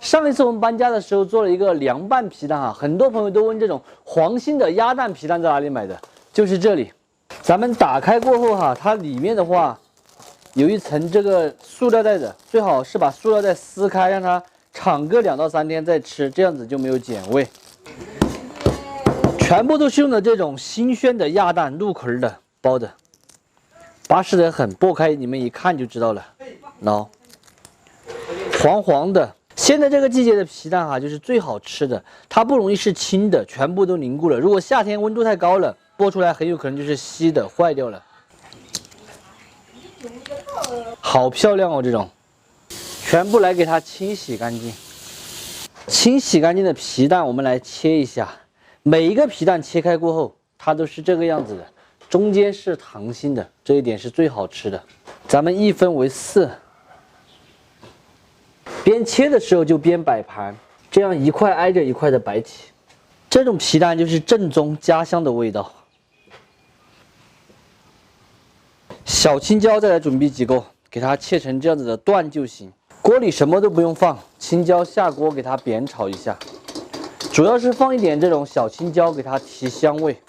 上一次我们搬家的时候做了一个凉拌皮蛋很多朋友都问这种黄心的鸭蛋皮蛋在哪里买的，就是这里。咱们打开过后它里面的话有一层这个塑料袋的，最好是把塑料袋撕开，让它敞个2到3天再吃，这样子就没有碱味。全部都是用的这种新鲜的鸭蛋，入口的包的，巴适得很，剥开你们一看就知道了，喏，黄黄的。现在这个季节的皮蛋就是最好吃的，它不容易是青的，全部都凝固了。如果夏天温度太高了，剥出来很有可能就是稀的，坏掉了。好漂亮哦，这种，全部来给它清洗干净。清洗干净的皮蛋，我们来切一下。每一个皮蛋切开过后，它都是这个样子的，中间是溏心的，这一点是最好吃的。咱们一分为4。边切的时候就边摆盘，这样一块挨着一块的摆起。这种皮蛋就是正宗家乡的味道。小青椒再来准备几个，给它切成这样子的段就行。锅里什么都不用放，青椒下锅给它煸炒一下，主要是放一点这种小青椒给它提香味。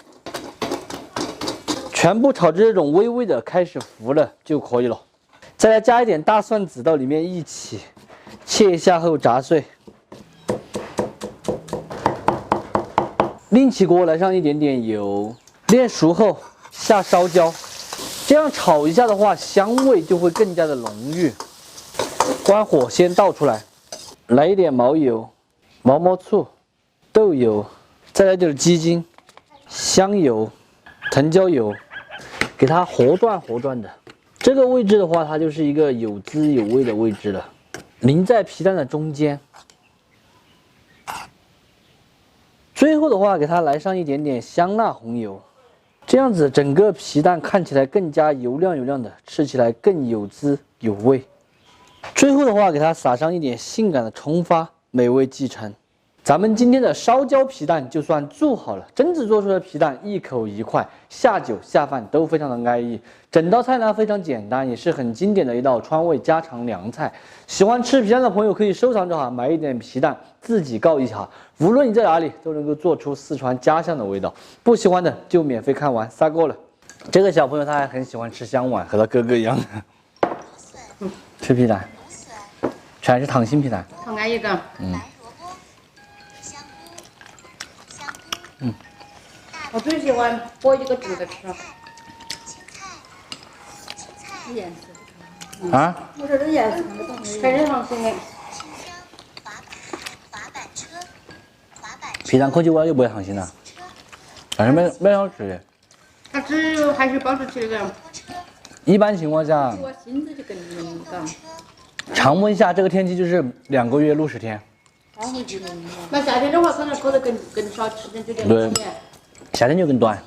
全部炒至这种微微的开始浮了就可以了。再来加一点大蒜子到里面一起。切一下后炸碎，另起锅来上一点点油，炼熟后下烧椒，这样炒一下的话，香味就会更加的浓郁。关火先倒出来，来一点毛油、毛毛醋、豆油，再来点鸡精、香油、藤椒油，给它和转的。这个位置的话，它就是一个有滋有味的位置了。淋在皮蛋的中间，最后的话给它来上一点点香辣红油，这样子整个皮蛋看起来更加油亮的，吃起来更有滋有味。最后的话给它撒上一点性感的葱花，美味继承。咱们今天的烧焦皮蛋就算做好了，榛子做出的皮蛋一口一块，下酒下饭都非常的安逸。整道菜呢非常简单，也是很经典的一道川味家常凉菜。喜欢吃皮蛋的朋友可以收藏着买一点皮蛋自己告一下，无论你在哪里都能够做出四川家乡的味道。不喜欢的就免费看完撒够了。这个小朋友他还很喜欢吃香碗，和他哥哥一样。吃皮蛋，全是溏心皮蛋。好安逸的。我最喜欢剥一个煮的吃。颜色。啊？我说这颜色全是溏心的。皮蛋口起碗又不会溏心了，但是蛮好吃的。它只有还是保质期的。一般情况下，我心子就更敏感。常温下这个天气就是2个月60天。那夏天的话，可能口的更少，吃点就点。对，夏天就更短。